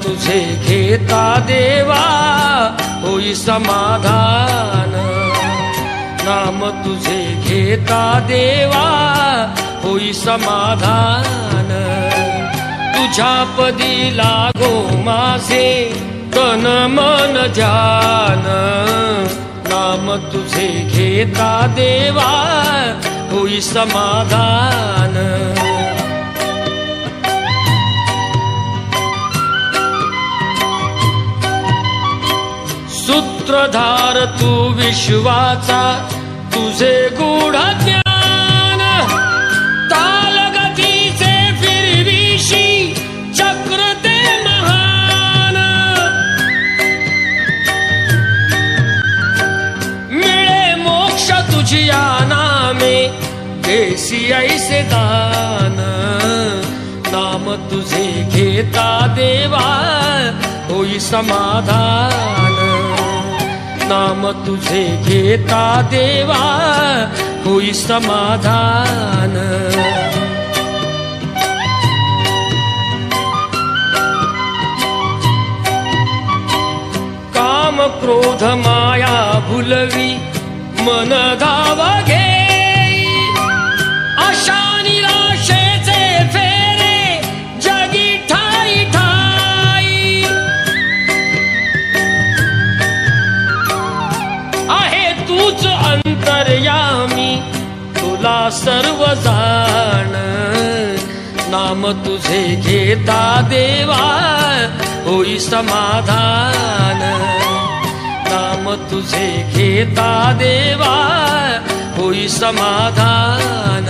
तुझे घेता देवा होई समाधान, नाम तुझे घेता देवा होई समाधान। तुझ्या पदी लागो माझे तन मन ध्यान, नाम तुझे घेता देवा होई समाधान। सूत्रधार तू विश्वाचा तुझे गूढ ज्ञान, तालगतीचे फिरविशी चक्र ते महान। मिळे मोक्ष तुझिया नामे देसी ऐसे दान, नाम तुझे घेता देवा होई समाधान, नाम तुझे घेता देवा होई समाधान। काम क्रोध माया भुलवी मन धावा घेई, आशा निराशेचे फेरे जगी ठाई ठाई। आहे तूच अंतर्यामी तुला सर्व जाण, नाम तुझे घेता देवा होई समाधान, नाम तुझे घेता देवा होई समाधान।